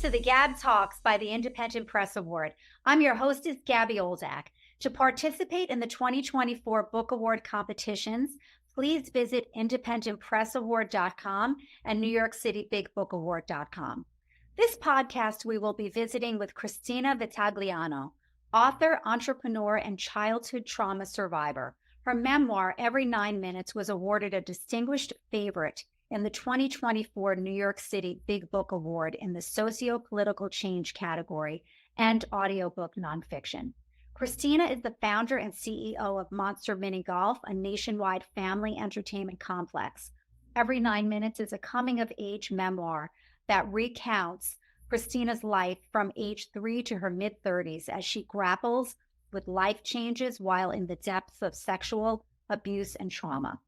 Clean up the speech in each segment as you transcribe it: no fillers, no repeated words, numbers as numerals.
to the GAB Talks by the Independent Press Award. I'm your hostess, Gabby Oldak. To participate in the 2024 Book Award competitions, please visit independentpressaward.com and NewYorkCityBigBookAward.com. This podcast, we will be visiting with Christina Vitagliano, author, entrepreneur, and childhood trauma survivor. Her memoir, Every 9 Minutes, was awarded a distinguished favorite in the 2024 New York City Big Book Award in the Socio-Political Change category and audiobook nonfiction. Christina is the founder and CEO of Monster Mini Golf, a nationwide family entertainment complex. Every 9 Minutes is a coming-of-age memoir that recounts Christina's life from age 3 to her mid-30s as she grapples with life changes while in the depths of sexual abuse and trauma.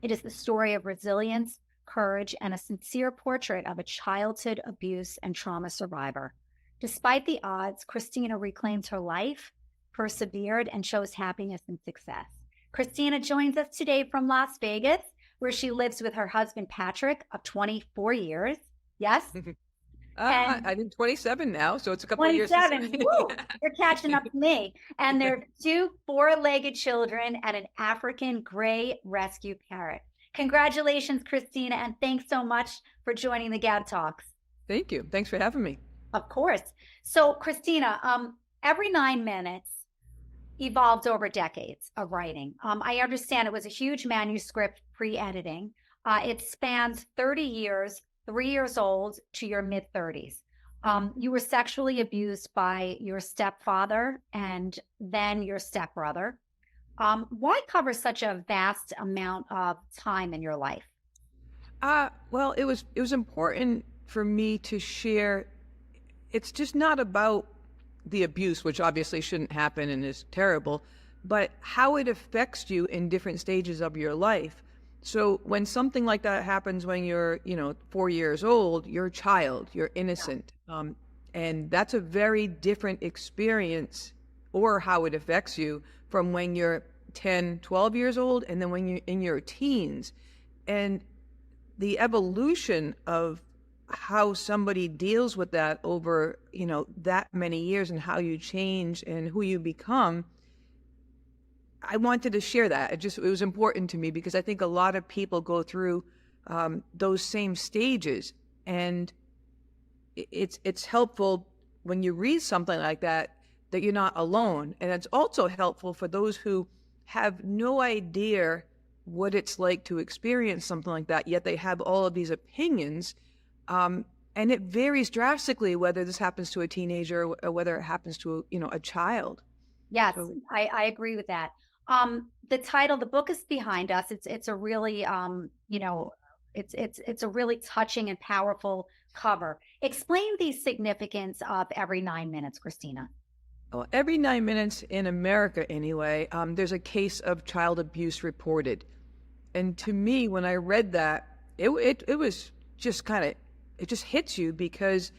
It is the story of resilience, courage, and a sincere portrait of a childhood abuse and trauma survivor. Despite the odds, Christina reclaims her life, persevered, and shows happiness and success. Christina joins us today from Las Vegas, where she lives with her husband, Patrick, of 24 years. Yes? I'm 27 now, so it's a couple of years. 27. Woo! You're catching up to me. And there are 2 4-legged children and an African gray rescue parrot. Congratulations, Christina, and thanks so much for joining the GAB Talks. Thank you. Thanks for having me. Of course. So, Christina, Every 9 Minutes evolved over decades of writing. I understand it was a huge manuscript pre-editing. It spans 30 years, 3 years old to your mid-30s. You were sexually abused by your stepfather and then your stepbrother. Why cover such a vast amount of time in your life? Well, it was important for me to share. It's just not about the abuse, which obviously shouldn't happen and is terrible, but how it affects you in different stages of your life. So when something like that happens when you're, 4 years old, you're a child, you're innocent. And that's a very different experience, or how it affects you, from when you're 10, 12 years old, and then when you're in your teens. And the evolution of how somebody deals with that over, that many years, and how you change and who you become, I wanted to share that. It was important to me because I think a lot of people go through those same stages, and it's helpful when you read something like that you're not alone. And it's also helpful for those who have no idea what it's like to experience something like that, yet they have all of these opinions. And it varies drastically whether this happens to a teenager or whether it happens to a child. Yes, so, I agree with that. The title, the book is behind us. It's a really, it's a really touching and powerful cover. Explain the significance of Every 9 Minutes, Christina. Well, every 9 minutes in America, anyway, there's a case of child abuse reported. And to me, when I read that, it was just it just hits you, because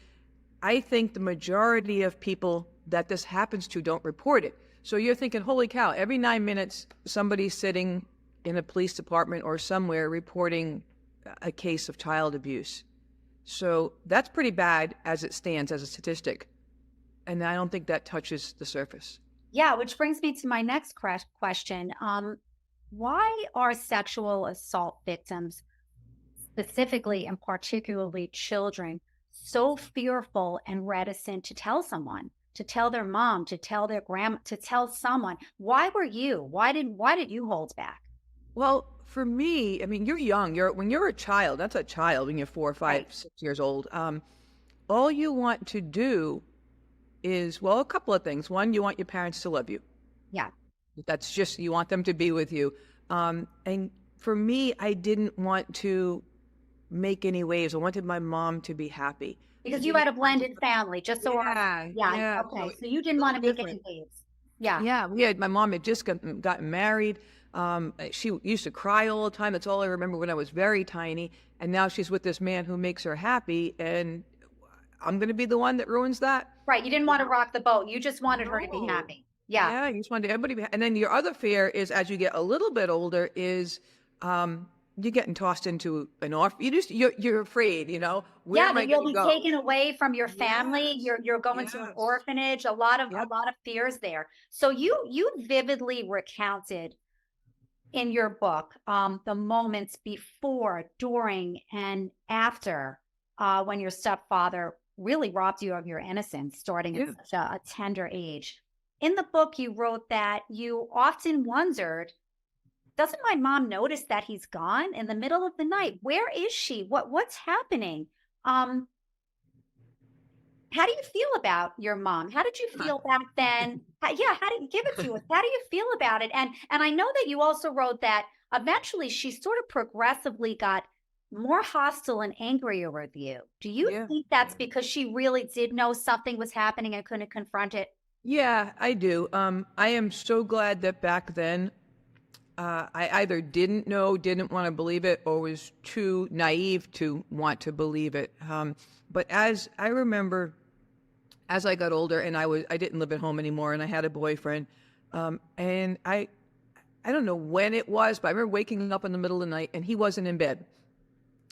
I think the majority of people that this happens to don't report it. So you're thinking, holy cow, every 9 minutes, somebody's sitting in a police department or somewhere reporting a case of child abuse. So that's pretty bad as it stands as a statistic. And I don't think that touches the surface. Yeah, which brings me to my next question. Why are sexual assault victims, specifically and particularly children, so fearful and reticent to tell someone? To tell their mom, to tell their grandma, to tell someone? Why were you? Why did you hold back? Well, for me, I mean, you're young. When you're a child, that's a child when you're 4, 5, Right. 6 years old. All you want to do is, well, a couple of things. One, you want your parents to love you. Yeah. That's just, you want them to be with you. And for me, I didn't want to make any waves. I wanted my mom to be happy. Because you had a blended family, just so Yeah. Okay, so you didn't want to make any waves. Yeah. Yeah, my mom had just gotten married. She used to cry all the time. That's all I remember when I was very tiny. And now she's with this man who makes her happy, and I'm going to be the one that ruins that. Right. You didn't want to rock the boat. You just wanted her to be happy. Yeah, you just wanted everybody to be happy. And then your other fear is, as you get a little bit older, is you're getting tossed into an off. You're afraid, where Yeah, am I that going you'll to be go? taken away from your family. Yes. You're going to an Yes. orphanage. A Yep. lot of fears there. So you vividly recounted in your book the moments before, during, and after when your stepfather really robbed you of your innocence, starting at Yeah. such a tender age. In the book, you wrote that you often wondered, doesn't my mom notice that he's gone in the middle of the night? Where is she? What's happening? Um, how do you feel about your mom? How did you feel back then? Yeah, how did you give it to us? How do you feel about it? And I know that you also wrote that eventually she sort of progressively got more hostile and angrier with you. Do you Yeah. think that's because she really did know something was happening and couldn't confront it? Yeah, I do. I am so glad that back then I either didn't know, didn't want to believe it, or was too naive to want to believe it. But as I remember, as I got older and I didn't live at home anymore and I had a boyfriend, and I don't know when it was, but I remember waking up in the middle of the night and he wasn't in bed.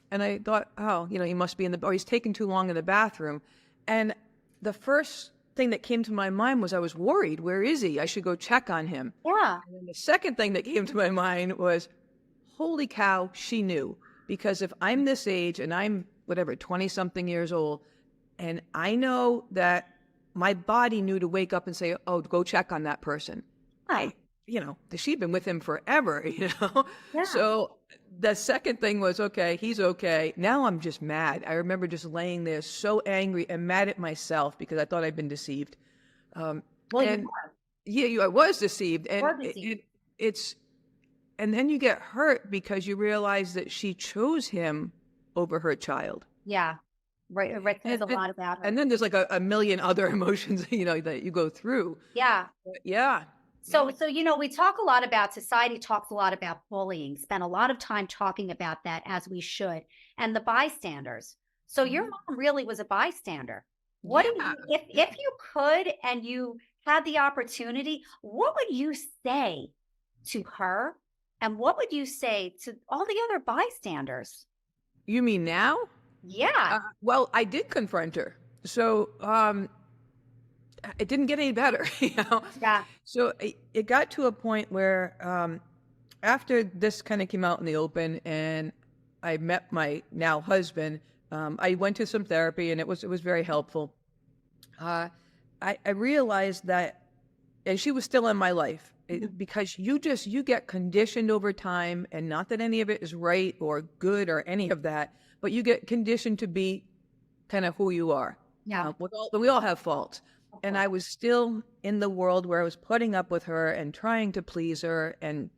And I thought, oh, he must be or he's taking too long in the bathroom. And the first thing that came to my mind was I was worried. Where is he? I should go check on him. Yeah. And then the second thing that came to my mind was, holy cow, she knew. Because if I'm this age and I'm, whatever, 20 something years old, and I know that my body knew to wake up and say, oh, go check on that person. Yeah. She'd been with him forever, Yeah. So the second thing was, okay, he's okay. Now I'm just mad. I remember just laying there so angry and mad at myself because I thought I'd been deceived. Well, And I was deceived. And were deceived. it's, and then you get hurt because you realize that she chose him over her child. Yeah. Right. It says a lot about her. And then there's like a million other emotions, that you go through. Yeah. But yeah. So, we talk a lot about society talks a lot about bullying, spend a lot of time talking about that as we should, and the bystanders. So your mom really was a bystander. What do Yeah. you, if you could and you had the opportunity, what would you say to her? And what would you say to all the other bystanders? You mean now? Yeah. Well, I did confront her. So, it didn't get any better. Yeah. So it got to a point where, after this kind of came out in the open and I met my now husband, I went to some therapy and it was very helpful. I realized that, and she was still in my life, because you get conditioned over time, and not that any of it is right or good or any of that, but you get conditioned to be kind of who you are. Yeah. We all have faults. And I was still in the world where I was putting up with her and trying to please her, and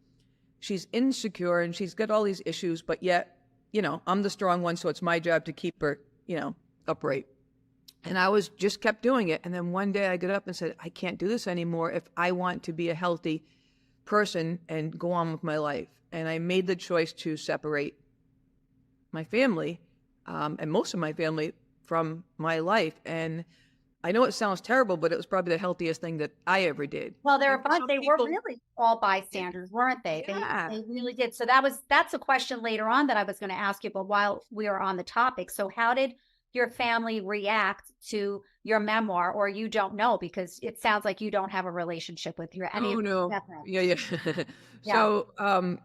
she's insecure and she's got all these issues, but yet, I'm the strong one, so it's my job to keep her, upright. And I just kept doing it. And then one day I got up and said, I can't do this anymore if I want to be a healthy person and go on with my life. And I made the choice to separate my family, and most of my family, from my life. And I know it sounds terrible, but it was probably the healthiest thing that I ever did. Well, they were People, really all bystanders, weren't they? yeah. They really did. So that's a question later on that I was going to ask you, but while we are on the topic, so how did your family react to your memoir, or you don't know, because it sounds like you don't have a relationship with any Oh, of no. your Yeah. Yeah. So,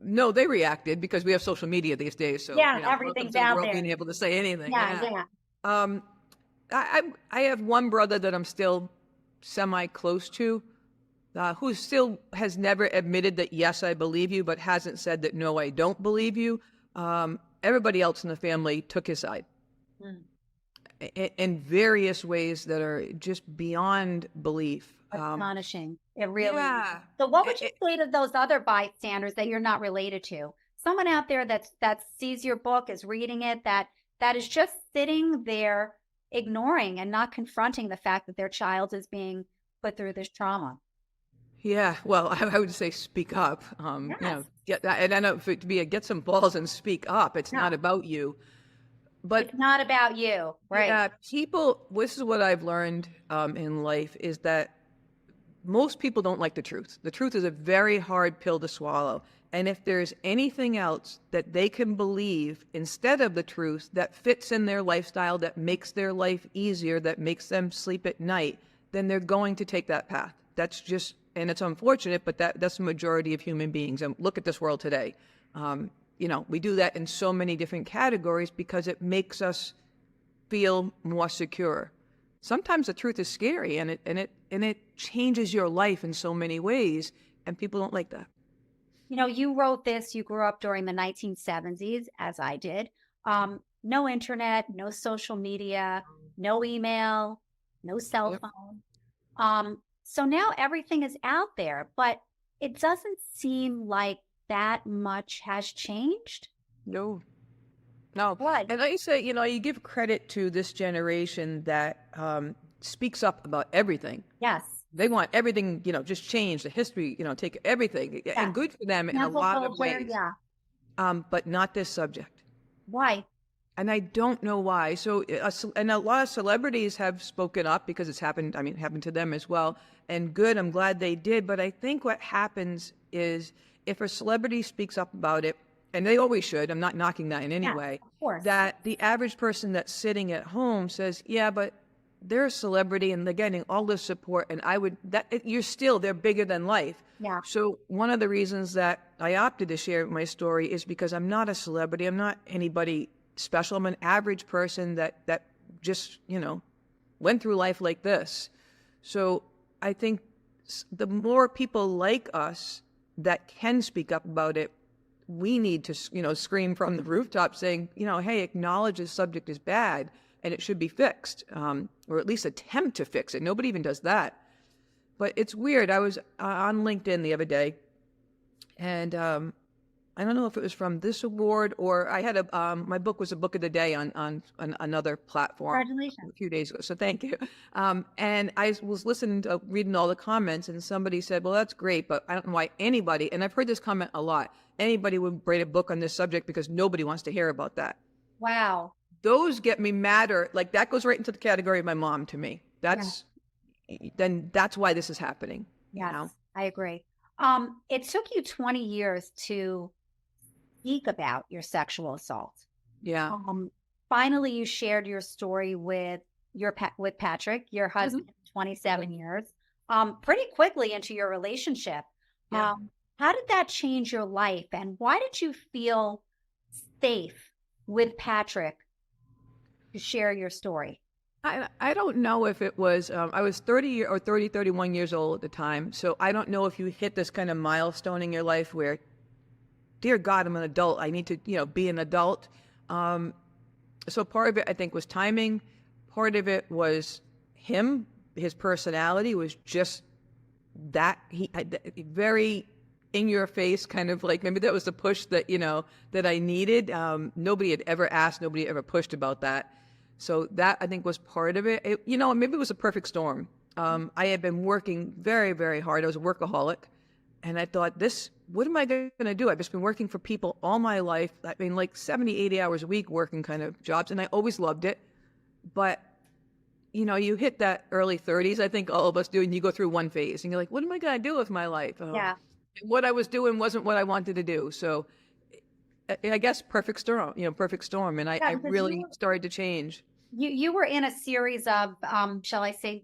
no, they reacted because we have social media these days. So, Yeah, welcome everything's to the out world there. being able to say anything. Yeah, yeah. Um, I have one brother that I'm still semi close to, who still has never admitted that, yes, I believe you, but hasn't said that, no, I don't believe you. Everybody else in the family took his side in various ways that are just beyond belief. Astonishing. It really is. Yeah. So what would you say to those other bystanders that you're not related to? Someone out there that sees your book, is reading it, that is just sitting there ignoring and not confronting the fact that their child is being put through this trauma. Yeah, well, I would say speak up. Yes. And I know get some balls and speak up. It's Yeah. not about you, but It's not about you, right? yeah, people. This is what I've learned in life, is that most people don't like the truth. The truth is a very hard pill to swallow, And if there's anything else that they can believe instead of the truth that fits in their lifestyle, that makes their life easier, that makes them sleep at night, then they're going to take that path. That's just, and it's unfortunate, but that's the majority of human beings. And look at this world today. We do that in so many different categories because it makes us feel more secure. Sometimes the truth is scary, and it changes your life in so many ways, and people don't like that. You wrote this, you grew up during the 1970s, as I did. No internet, no social media, no email, no cell phone. So now everything is out there, but it doesn't seem like that much has changed. No. No. What? And I say, you give credit to this generation that speaks up about everything. Yes. They want everything, just change the history, take everything, and good for them in a lot of ways. Yeah. But not this subject. Why? And I don't know why. So, and a lot of celebrities have spoken up because it's happened. I mean, it happened to them as well. And good, I'm glad they did. But I think what happens is if a celebrity speaks up about it, and they always should, I'm not knocking that in any way, of course. that the average person that's sitting at home says, yeah, but they're a celebrity and they're getting all this support, and they're bigger than life. Yeah. So one of the reasons that I opted to share my story is because I'm not a celebrity. I'm not anybody special. I'm an average person that just, went through life like this. So I think the more people like us that can speak up about it, we need to, scream from the rooftop saying, hey, acknowledge this subject is bad and it should be fixed, or at least attempt to fix it. Nobody even does that. But it's weird. I was on LinkedIn the other day, and I don't know if it was from this award or I had my book was a book of the day on another platform. Congratulations. A few days ago. So thank you. And I was reading all the comments, and somebody said, well, that's great, but I don't know why anybody, and I've heard this comment a lot, anybody would write a book on this subject because nobody wants to hear about that. Wow. Those get me madder. Like that goes right into the category of my mom to me. Then that's why this is happening. Yes, I agree. It took you 20 years to speak about your sexual assault. Yeah. Finally, you shared your story with Patrick, your husband, 27 years, pretty quickly into your relationship. Yeah. How did that change your life, and why did you feel safe with Patrick to share your story? I don't know if it was, I was 31 years old at the time. So I don't know if you hit this kind of milestone in your life where, dear God, I'm an adult. I need to, be an adult. So part of it, I think, was timing. Part of it was him. His personality was just that. Very in your face, kind of like, maybe that was the push that, that I needed. Nobody had ever asked, nobody ever pushed about that. So that, I think, was part of it. Maybe it was a perfect storm. I had been working very, very hard. I was a workaholic. And I thought, what am I going to do? I've just been working for people all my life. I mean, like 70, 80 hours a week working kind of jobs. And I always loved it. But, you hit that early 30s, I think all of us do, and you go through one phase. And you're like, what am I going to do with my life? Yeah. What I was doing wasn't what I wanted to do. So I guess perfect storm. And I really started to change. You were in a series of, shall I say,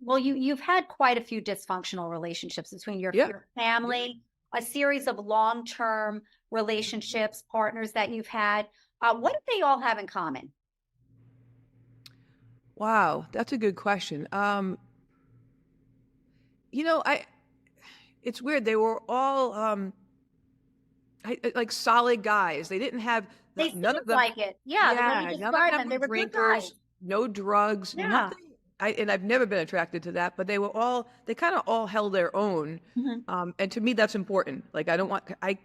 well, you've had quite a few dysfunctional relationships between your family, a series of long-term relationships, partners that you've had. What do they all have in common? Wow, that's a good question. It's weird. They were all like solid guys. They didn't have none of them like it. Yeah, none of them they were drinkers, good guys. no drugs, nothing. And I've never been attracted to that, but they kind of all held their own. Mm-hmm. And to me, that's important. Like, I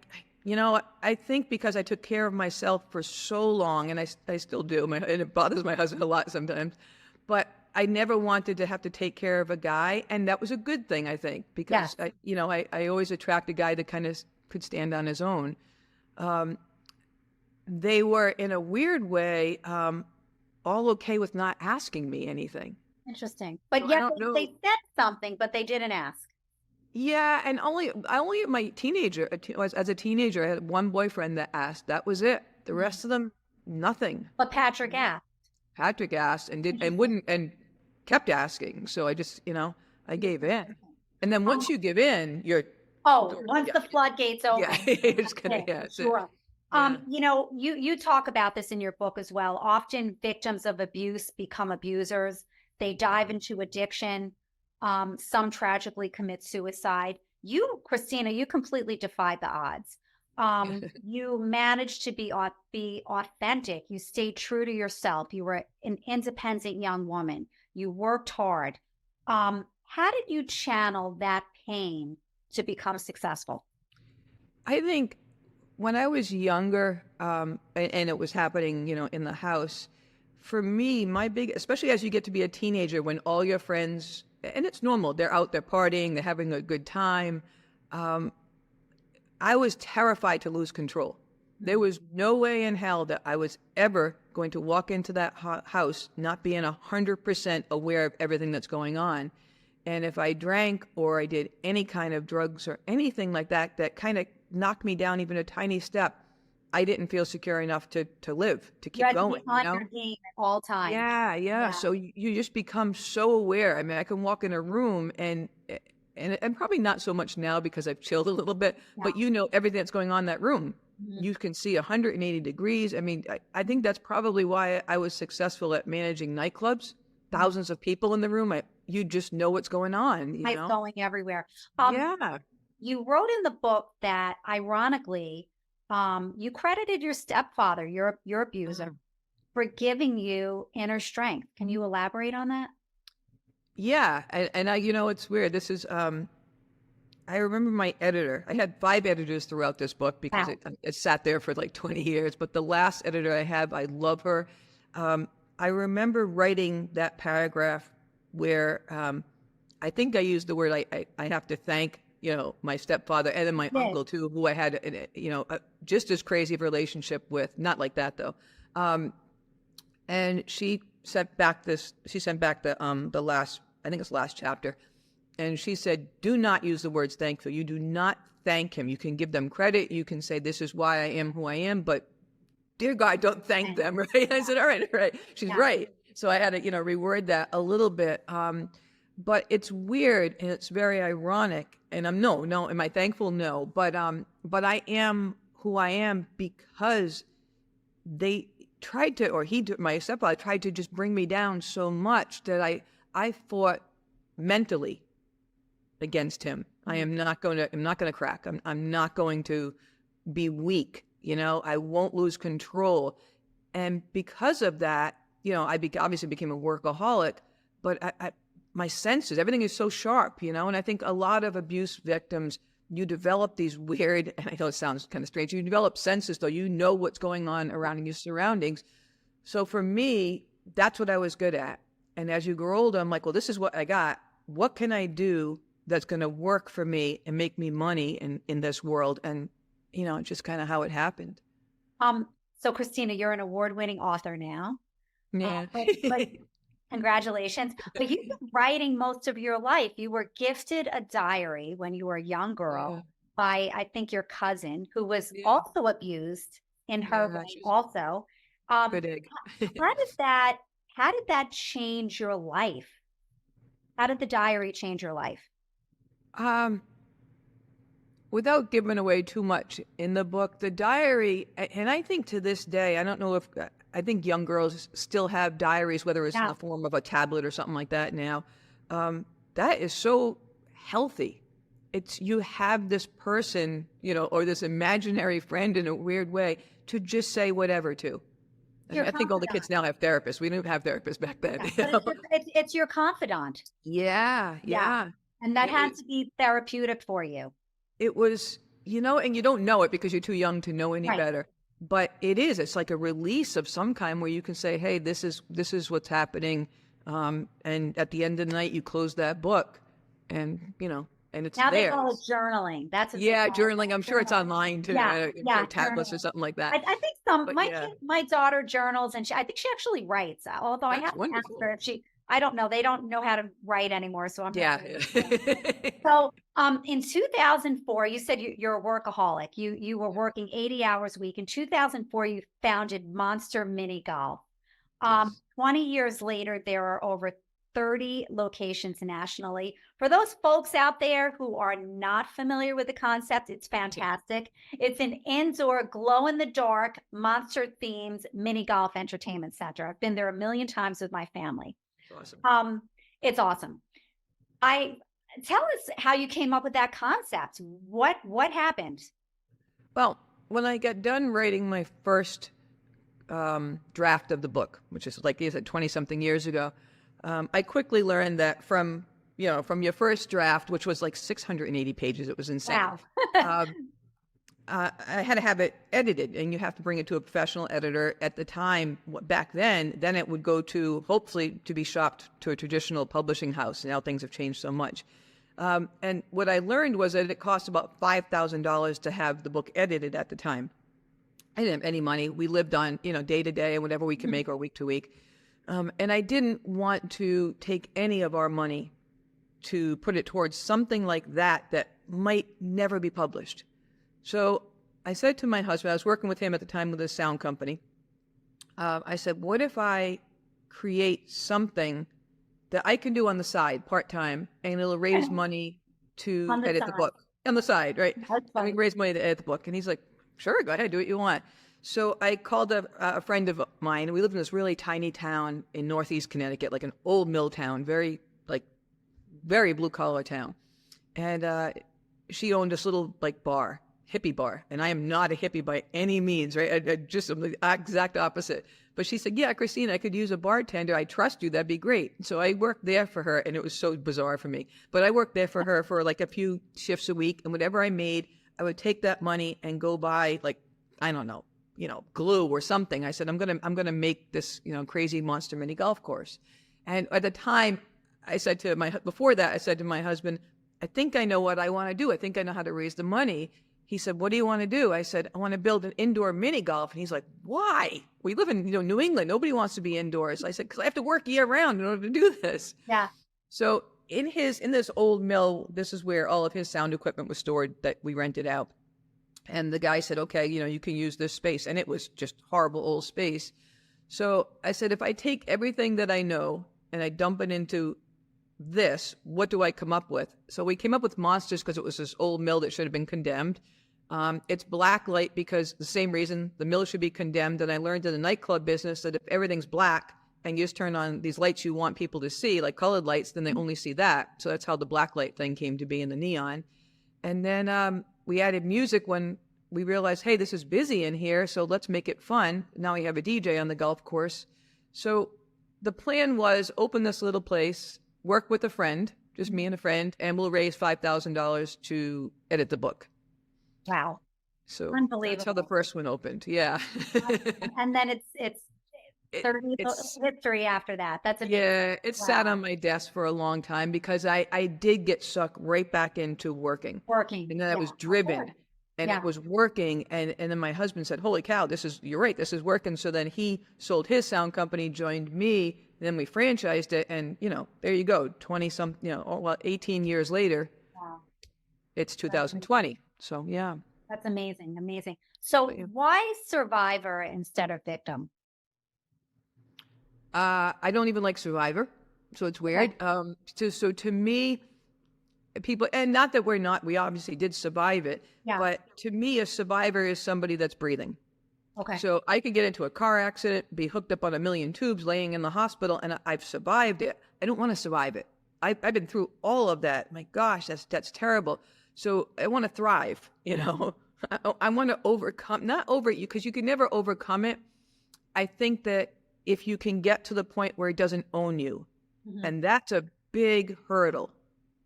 think because I took care of myself for so long, and I still do, and it bothers my husband a lot sometimes, but I never wanted to have to take care of a guy. And that was a good thing, I think, because I always attract a guy that kind of could stand on his own. They were, in a weird way, all okay with not asking me anything. Interesting. But yet they said something, but they didn't ask. Yeah, and only my teenager, as a teenager, I had one boyfriend that asked. That was it. The rest of them, nothing. But Patrick asked. Patrick asked and wouldn't and kept asking. So I just, I gave in. And then once Um, you give in, you're once yeah, the floodgates open. yeah, it's gonna, Okay, yeah, that's it. sure. Yeah. You talk about this in your book as well. Often victims of abuse become abusers. They dive into addiction. Some tragically commit suicide. You, Christina, you completely defied the odds. You managed to be authentic. You stayed true to yourself. You were an independent young woman. You worked hard. How did you channel that pain to become successful? I think when I was younger, and it was happening, in the house, for me, especially as you get to be a teenager, when all your friends, and it's normal, they're out, they're partying, they're having a good time. I was terrified to lose control. There was no way in hell that I was ever going to walk into that house not being 100% aware of everything that's going on. And if I drank or I did any kind of drugs or anything like that, that kind of knocked me down even a tiny step, I didn't feel secure enough to live, to You keep had to be going, on your game at all times. Yeah, yeah. Yeah. So you just become so aware. I mean, I can walk in a room and probably not so much now because I've chilled a little bit, but everything that's going on in that room. Mhm. You can see 180 degrees. I mean, I think that's probably why I was successful at managing nightclubs. Thousands of people in the room. You just know what's going on, Light going everywhere. Yeah. You wrote in the book that, ironically, you credited your stepfather, your abuser, for giving you inner strength. Can you elaborate on that? Yeah. And it's weird. This is, I remember my editor. I had 5 editors throughout this book because Wow. it sat there for like 20 years. But the last editor I have, I love her. I remember writing that paragraph where I think I used the word I have to thank, my stepfather and then my Yeah. uncle too, who I had, just as crazy of a relationship with. Not like that though. And she sent back the last, I think it's last chapter. And she said, do not use the words thankful. You do not thank him. You can give them credit. You can say, this is why I am who I am, but dear God, don't thank them, right? I said, all right. She's right. So I had to, reword that a little bit. But it's weird and it's very ironic. And am I thankful? No. But I am who I am because they tried to, my stepfather tried to just bring me down so much that I fought mentally against him. I'm not going to crack. I'm not going to be weak. I won't lose control. And because of that, I obviously became a workaholic, but my senses, everything is so sharp, and I think a lot of abuse victims, you develop these weird, and I know it sounds kind of strange, you develop senses though, what's going on around in your surroundings. So for me, that's what I was good at. And as you grow older, I'm like, well, this is what I got. What can I do that's going to work for me and make me money in this world? And, just kind of how it happened. So Christina, you're an award-winning author now. Yeah. But congratulations. But you've been writing most of your life. You were gifted a diary when you were a young girl by, I think, your cousin, who was also abused in her way also. Good egg. How did that change your life? How did the diary change your life? Without giving away too much in the book, the diary, and I think to this day, I don't know if, I think young girls still have diaries, whether it's in the form of a tablet or something like that now. That is so healthy. You have this person, or this imaginary friend in a weird way to just say whatever to. I think all the kids now have therapists. We didn't have therapists back then. It's your confidant. Yeah. And that had to be therapeutic for you. It was, and you don't know it because you're too young to know any better. But it's like a release of some kind where you can say, hey, this is what's happening. And at the end of the night, you close that book and, and it's now there. Now they call it journaling. That's journaling. I'm sure it's online too. Tablets or something like that. I think my daughter journals, and I think she actually writes. Although that's I have to ask her if I don't know. They don't know how to write anymore. So I'm Yeah. not really. So in 2004, you said you're a workaholic. You were working 80 hours a week. In 2004, you founded Monster Mini Golf. Yes. 20 years later, there are over 30 locations nationally. For those folks out there who are not familiar with the concept, it's fantastic. It's an indoor glow in the dark, monster themed mini golf entertainment center. I've been there a million times with my family. Awesome. It's awesome. I Tell us how you came up with that concept. What happened? Well, when I got done writing my first draft of the book, which is like you said, 20 something years ago, I quickly learned that from your first draft, which was like 680 pages, it was insane. Wow. I had to have it edited, and you have to bring it to a professional editor. At the time, back then it would go to, hopefully, to be shopped to a traditional publishing house. Now things have changed so much. And what I learned was that it cost about $5,000 to have the book edited at the time. I didn't have any money. We lived on, day to day and whatever we could make or week to week. And I didn't want to take any of our money to put it towards something like that might never be published. So I said to my husband, I was working with him at the time with a sound company. I said, what if I create something that I can do on the side, part-time, and it'll raise money to edit the book? On the side, right? And we raise money to edit the book. And he's like, sure, go ahead, do what you want. So I called a friend of mine. We lived in this really tiny town in Northeast Connecticut, like an old mill town, very blue-collar town. And she owned this little bar, hippie bar. And I am not a hippie by any means, right? I'm the exact opposite. But she said, yeah, Christina, I could use a bartender. I trust you. That'd be great. So I worked there for her, and it was so bizarre for me. But I worked there for her for like a few shifts a week. And whatever I made, I would take that money and go buy I don't know, glue or something. I said, I'm gonna make this, crazy monster mini golf course. And at the time, I said to my husband, I think I know what I want to do. I think I know how to raise the money. He said, what do you want to do? I said, I want to build an indoor mini golf. And he's like, why? We live in New England. Nobody wants to be indoors. I said, because I have to work year round in order to do this. Yeah. So in this old mill, this is where all of his sound equipment was stored that we rented out. And the guy said, okay, you can use this space. And it was just horrible old space. So I said, if I take everything that I know and I dump it into this, what do I come up with? So we came up with monsters because it was this old mill that should have been condemned. It's black light because the same reason the mill should be condemned. And I learned in the nightclub business that if everything's black and you just turn on these lights you want people to see, like colored lights, then they only see that. So that's how the black light thing came to be in the neon. And then we added music when we realized, hey, this is busy in here, so let's make it fun. Now we have a DJ on the golf course. So the plan was open this little place, work with a friend, just me and a friend, and we'll raise $5,000 to edit the book. Wow. So unbelievable. That's how the first one opened. Yeah. And then it's 30 history after that. That's it sat on my desk for a long time because I did get sucked right back into working. And then I was driven. And it was working. And then my husband said, holy cow, you're right, this is working. So then he sold his sound company, joined me, and then we franchised it. And, there you go, 18 years later, it's 2020. So, yeah. That's amazing. Amazing. So why survivor instead of victim? I don't even like Survivor. So it's weird. Okay. So to me, people, and not that we obviously did survive it, but to me, a survivor is somebody that's breathing. Okay. So I could get into a car accident, be hooked up on 1 million tubes, laying in the hospital, and I've survived it. I don't want to survive it. I've been through all of that. My gosh, that's terrible. So I want to thrive, I want to overcome, because you can never overcome it. I think that if you can get to the point where it doesn't own you, and that's a big hurdle.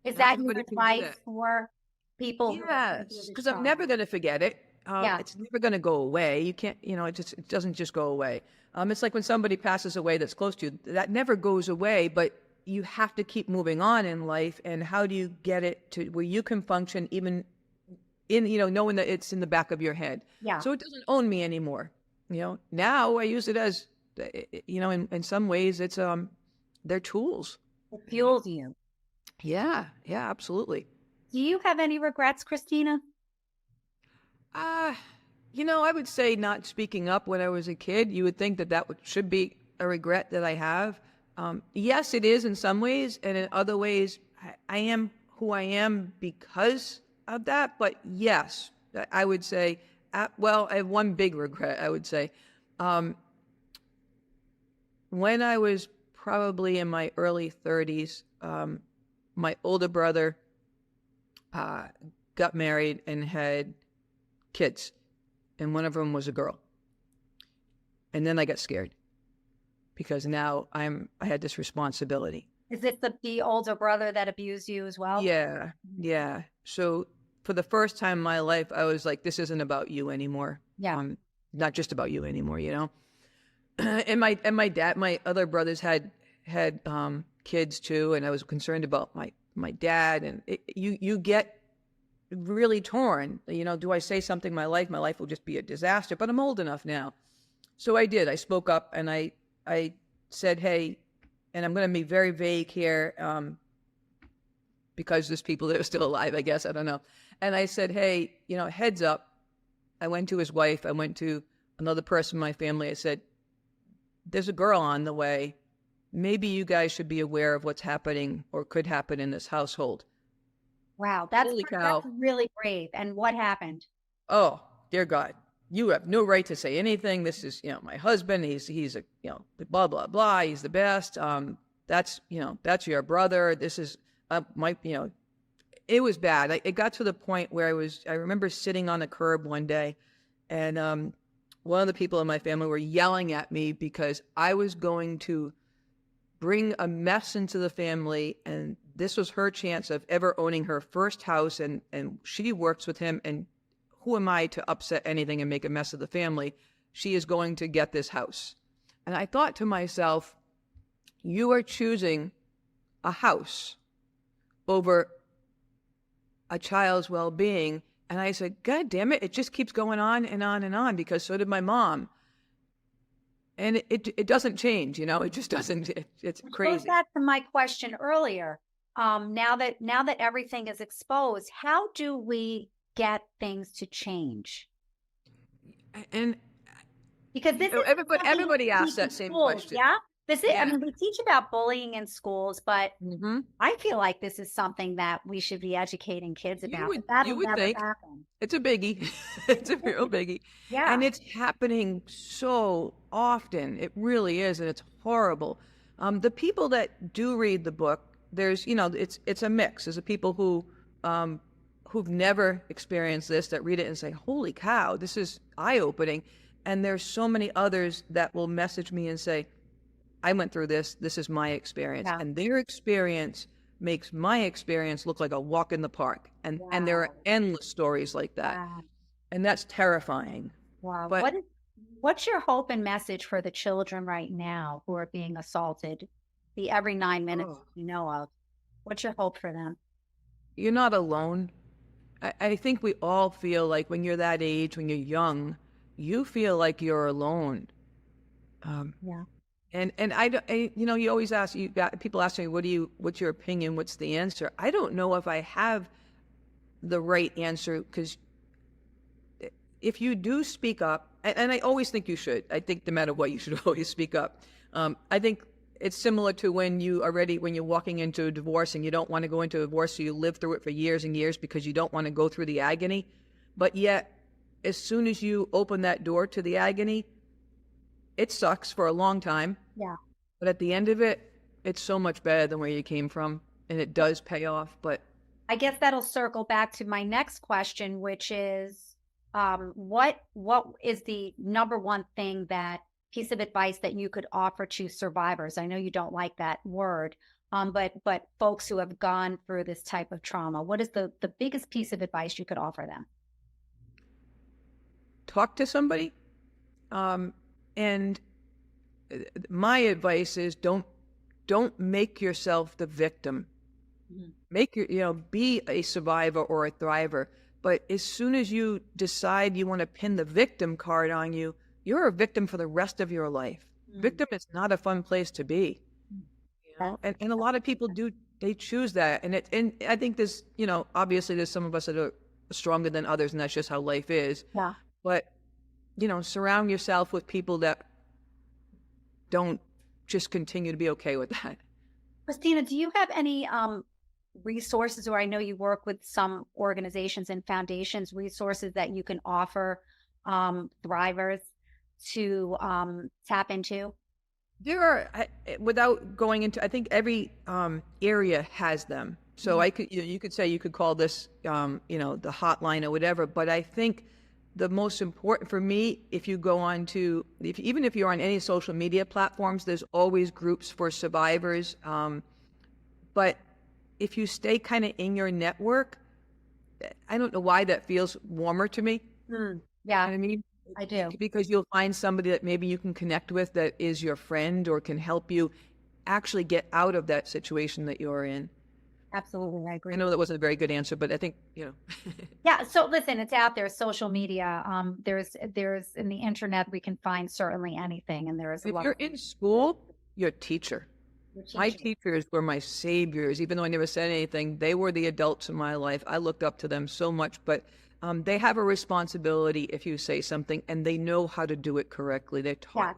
Is that your advice for people? Yes, because I'm never going to forget it. It's never going to go away. You can't, it doesn't just go away. It's like when somebody passes away that's close to you, that never goes away, but you have to keep moving on in life. And how do you get it to where you can function even in, knowing that it's in the back of your head? Yeah. So it doesn't own me anymore. Now I use it as, in some ways it's they're tools. It fuels you. Yeah, absolutely. Do you have any regrets, Christina? Uh, I would say not speaking up when I was a kid. You would think that should be a regret that I have. Yes, it is in some ways, and in other ways, I am who I am because of that. But yes, I would say, well, I have one big regret, I would say. When I was probably in my early 30s, my older brother got married and had kids, and one of them was a girl. And then I got scared because now I had this responsibility. Is it the older brother that abused you as well? Yeah. So for the first time in my life, I was like, this isn't about you anymore. Yeah. Not just about you anymore, and my other brothers had kids too, and I was concerned about my dad, and you get really torn. Do I say something? My life will just be a disaster. But I'm old enough now, so I did. I spoke up and I said, hey, and I'm going to be very vague here, because there's people that are still alive, I guess, I don't know. And I said, hey, heads up. I went to his wife. I went to another person in my family. I said, there's a girl on the way. Maybe you guys should be aware of what's happening or could happen in this household. Wow, that's Holy cow. That's really brave. And what happened? Oh, dear God, you have no right to say anything. This is, my husband. He's a, blah, blah, blah. He's the best. That's your brother. This is it was bad. It got to the point where I remember sitting on the curb one day, and one of the people in my family were yelling at me because I was going to bring a mess into the family, and this was her chance of ever owning her first house, and she works with him, and who am I to upset anything and make a mess of the family? She is going to get this house. And I thought to myself, you are choosing a house over a child's well-being. And I said, God damn it, it just keeps going on and on and on, because so did my mom. And it doesn't change, it just doesn't. It's crazy. Goes back to my question earlier. Now that everything is exposed, how do we get things to change? And because this everybody asks that same question. Yeah. This is, I mean, we teach about bullying in schools, but I feel like this is something that we should be educating kids about. You would think it's a biggie. It's a real biggie. Yeah. And it's happening so often. It really is. And it's horrible. The people that do read the book, there's, it's a mix. There's the people who've never experienced this that read it and say, holy cow, this is eye-opening. And there's so many others that will message me and say, I went through this. This is my experience. Yeah. And their experience makes my experience look like a walk in the park. And there are endless stories like that. Wow. And that's terrifying. Wow. But what's your hope and message for the children right now who are being assaulted every 9 minutes you know of? What's your hope for them? You're not alone. I think we all feel like when you're that age, when you're young, you feel like you're alone. Yeah. And you always ask, people ask me, what's your opinion? What's the answer? I don't know if I have the right answer, because if you do speak up, and I always think you should, I think no matter what, you should always speak up. I think it's similar to when you're walking into a divorce and you don't want to go into a divorce, so you live through it for years and years because you don't want to go through the agony. But yet, as soon as you open that door to the agony, it sucks for a long time. Yeah. But at the end of it, it's so much better than where you came from, and it does pay off. But I guess that'll circle back to my next question, which is, what is the number one piece of advice that you could offer to survivors? I know you don't like that word, but folks who have gone through this type of trauma, what is the biggest piece of advice you could offer them? Talk to somebody. And my advice is don't make yourself the victim. Be a survivor or a thriver. But as soon as you decide you want to pin the victim card on you, you're a victim for the rest of your life. Victim is not a fun place to be. And a lot of people do, they choose that. And I think there's, obviously there's some of us that are stronger than others, and that's just how life is. Yeah. But, surround yourself with people that don't just continue to be okay with that. Christina, do you have any resources, or I know you work with some organizations and foundations, resources that you can offer thrivers to tap into? There are, without going into, I think every area has them. So I could, you could say you could call this, the hotline or whatever. But I think the most important for me, if you go on to, even if you're on any social media platforms, there's always groups for survivors. But if you stay kind of in your network, I don't know why that feels warmer to me. Yeah, You know what I mean? I do. Because you'll find somebody that maybe you can connect with that is your friend or can help you actually get out of that situation that you're in. Absolutely, I agree. I know that wasn't a very good answer, but I think, Yeah. So listen, it's out there. Social media. There's in the internet we can find certainly anything, and there is a if lot. you're in school, your teacher. Your My teacher. teachers were my saviors. Even though I never said anything, they were the adults in my life. I looked up to them so much, but they have a responsibility if you say something, and they know how to do it correctly. They're taught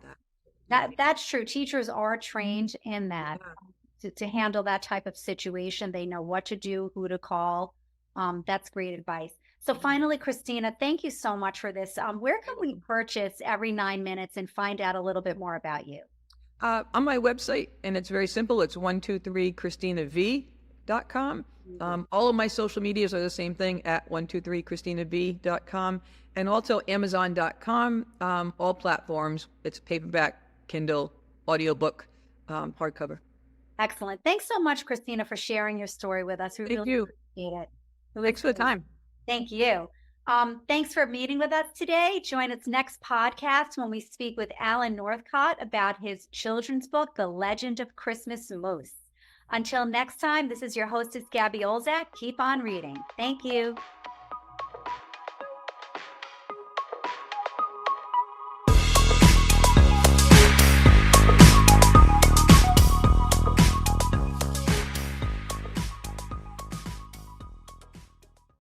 that. That's true. Teachers are trained in that to handle that type of situation. They know what to do, who to call. That's great advice. So finally, Christina, thank you so much for this. Where can we purchase Every 9 Minutes and find out a little bit more about you? On my website, and it's very simple. It's 123christinav.com. All of my social medias are the same thing at 123christinav.com, and also Amazon.com. All platforms. It's paperback, Kindle, audiobook, hardcover. Excellent. Thanks so much, Christina, for sharing your story with us. We really appreciate it. Thanks for the time. Thank you. Thanks for meeting with us today. Join us next podcast when we speak with Alan Northcott about his children's book, The Legend of Christmas Moose. Until next time, this is your hostess, Gabby Olzak. Keep on reading. Thank you.